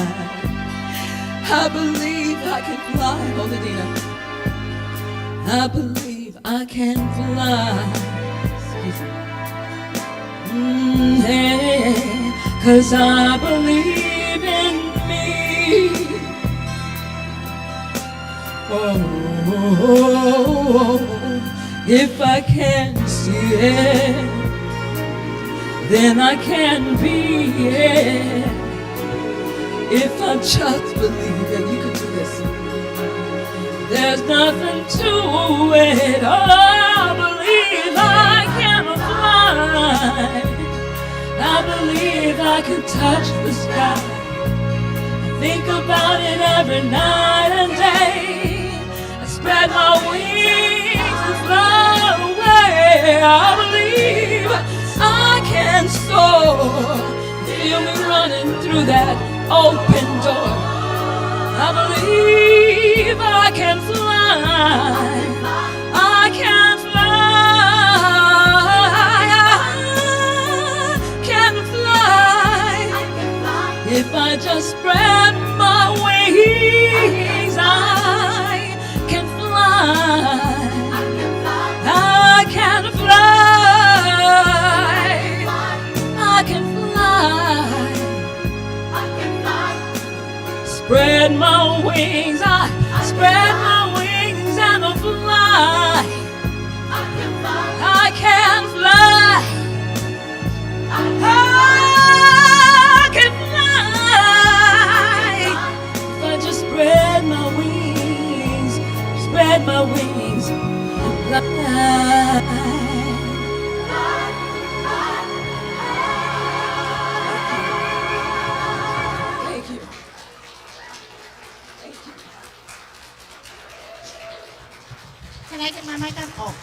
I believe I can fly. Hold it, Dina. I believe I can fly. Excuse me. Hey, 'cause I believe in me. Oh, if I can see it, then I can be it. If I just believe it, you can do this. There's nothing to it. Oh, I believe I can fly. I believe I can touch the sky. I think about it every night and day. I spread my wings and fly away. I believe I can soar. Feel me running through that open door. I believe I can fly. I can fly. I can fly. If I just spread my wings, I can fly. I can fly. I can fly. Spread my wings, I spread my wings and I fly. I can fly. I can fly. If I just spread my wings Can I get my mic on? Oh.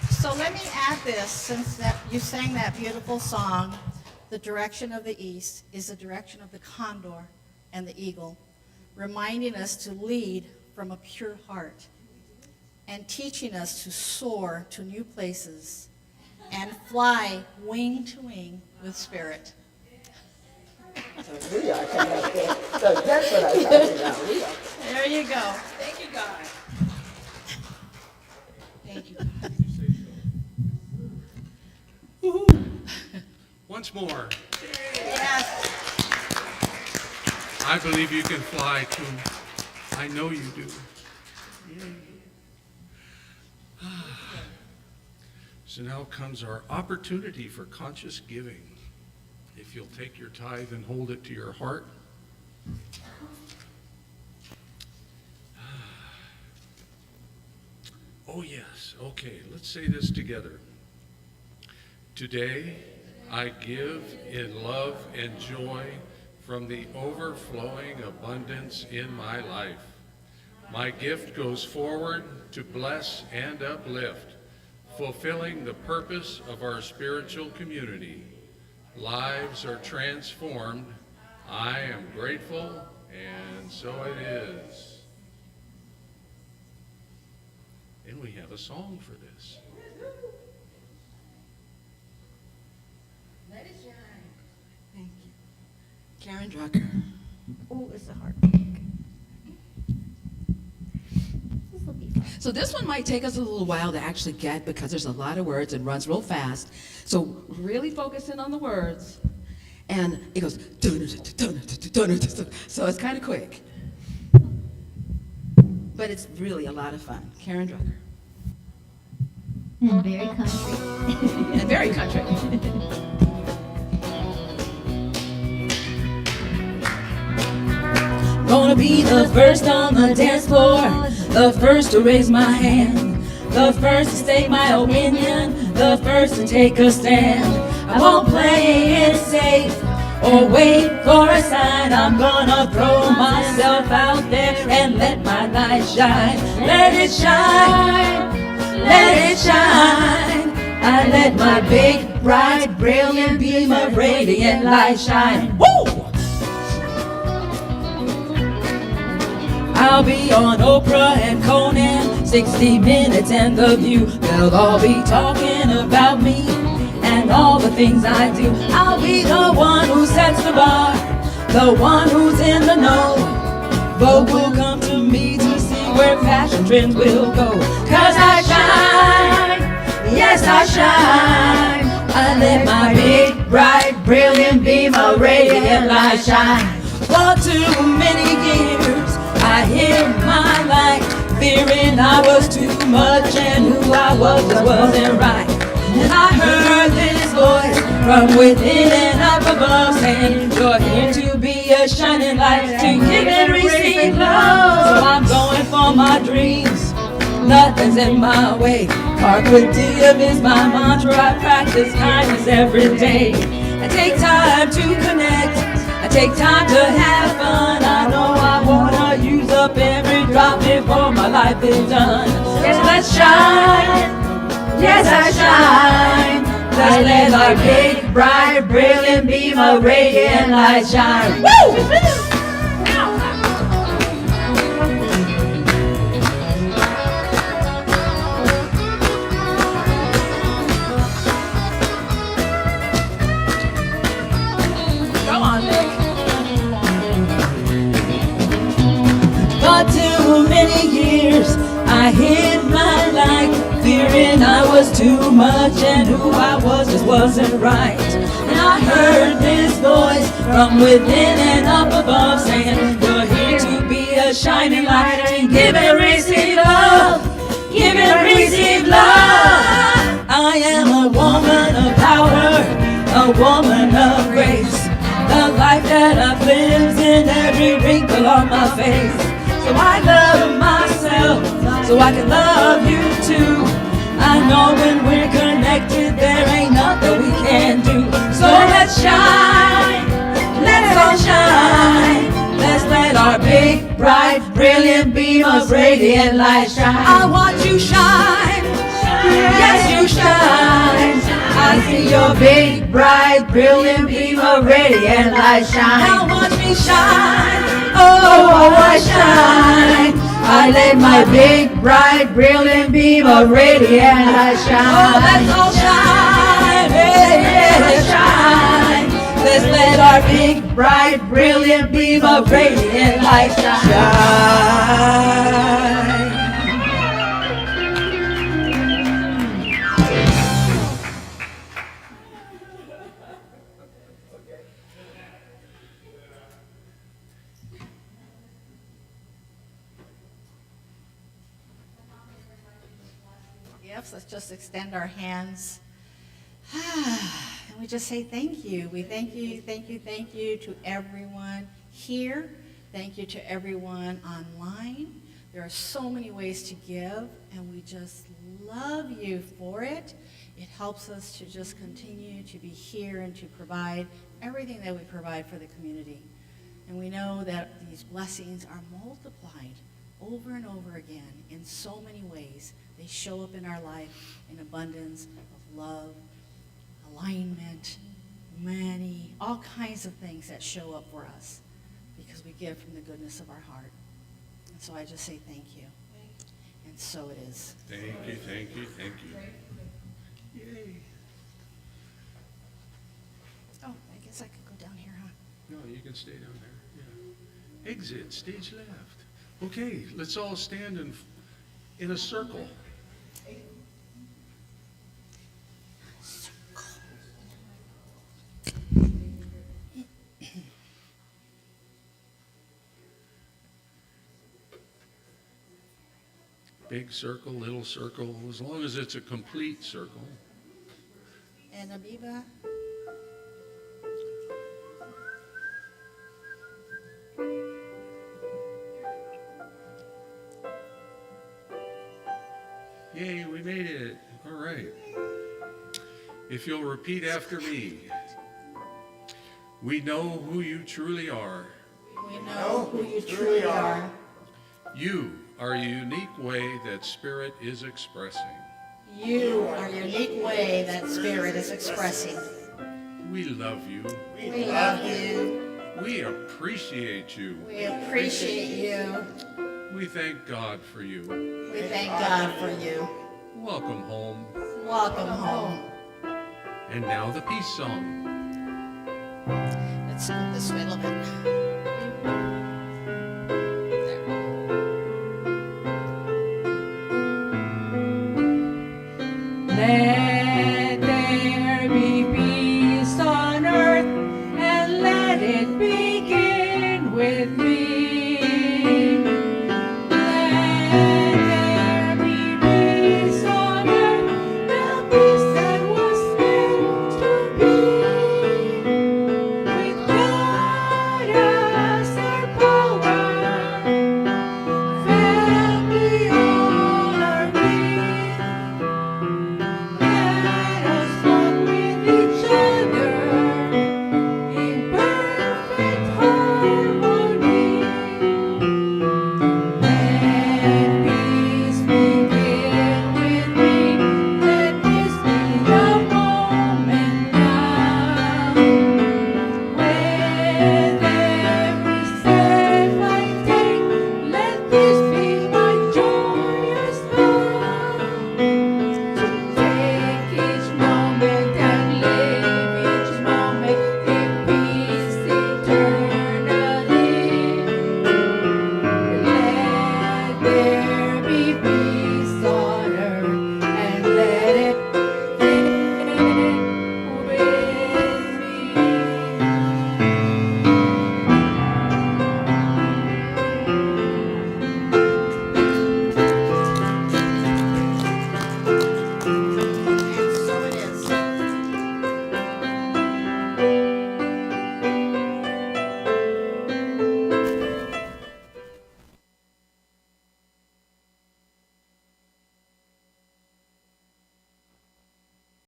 So let me add this, since that you sang that beautiful song, the direction of the east is the direction of the condor and the eagle, reminding us to lead from a pure heart and teaching us to soar to new places and fly wing to wing with spirit. We are connected. So that's what I'm talking about. We are. There you go. Thank you, God. Thank you. Once more, Yes. I believe you can fly too. I know you do. So now comes our opportunity for conscious giving. If you'll take your tithe and hold it to your heart. Oh yes, okay, let's say this together. Today, I give in love and joy from the overflowing abundance in my life. My gift goes forward to bless and uplift, fulfilling the purpose of our spiritual community. Lives are transformed. I am grateful, and so it is. And we have a song for this. Thank you. Karen Drucker. Oh, it's a heartbreak. This will be fun. So this one might take us a little while to actually get because there's a lot of words and runs real fast. So really focus in on the words. And it goes, so it's kind of quick. But it's really a lot of fun. Karen Drucker. And very country. And very country. Gonna be the first on the dance floor, the first to raise my hand, the first to state my opinion, the first to take a stand. I won't play it safe or wait for a sign. I'm gonna throw myself out there and let my light shine. Let it shine, let it shine. I let my big, bright, brilliant beam of radiant light shine. Woo! I'll be on Oprah and Conan, 60 Minutes and The View. They'll all be talking about me and all the things I do. I'll be the one who sets the bar, the one who's in the know. Vogue will come to me to see where fashion trends will go. 'Cause I shine, yes I shine. I let my big, bright, brilliant beam of radiant light shine. For too many years I hid my light, fearing I was too much and who I was just wasn't right. And I heard this voice from within and up above saying, you're here to be a shining light, to give and receive love. So I'm going for my dreams, nothing's in my way. Carpe diem is my mantra, I practice kindness every day. I take time to connect, I take time to have fun. I know I wanna use up every drop before my life is done. Yes, let's shine, yes I shine. Let's let our big, bright, brilliant beam of radiant light shine. Woo! Come on, Nick. For too many years I hid my light, fearing I was too much and who I was just wasn't right. And I heard this voice from within and up above saying, you're here to be a shining light and give and receive love, give and receive love. I am a woman of power, a woman of grace. The life that I've lived in every wrinkle on my face. So I love myself, so I can love you too. I know when we're connected, there ain't nothing we can do. So let's shine, let's all shine. Let's let our our big, bright, brilliant beam of radiant light shine. I want you shine, yes you shine. I see your big, bright, brilliant beam of radiant light shine. Now watch me shine, oh I shine. I let my big, bright, brilliant beam of radiant light shine. Oh, let's all shine, yeah, let's shine. Let's let our big, bright, brilliant beam of radiant light shine. Gifts, let's just extend our hands. And we just say thank you. We thank you, thank you, thank you to everyone here. Thank you to everyone online. There are so many ways to give, and we just love you for it. It helps us to just continue to be here and to provide everything that we provide for the community. And we know that these blessings are multiplied over and over again in so many ways. They show up in our life in abundance of love, alignment, all kinds of things that show up for us because we give from the goodness of our heart. And so I just say thank you. And so it is. Thank you, thank you, thank you. Yay. Oh, I guess I could go down here, huh? No, you can stay down there, yeah. Exit, stage left. Okay, let's all stand in a circle. Big circle, little circle, as long as it's a complete circle. And Abiba. Yay, we made it. All right. If you'll repeat after me. We know who you truly are. We know who you truly are. You are a unique way that Spirit is expressing. You are a unique way that Spirit is expressing. We love you. We love you. We appreciate you. We appreciate you. We thank God for you. We thank God for you. Welcome home. Welcome home. And now the peace song. Let's go this way a little bit. There. Let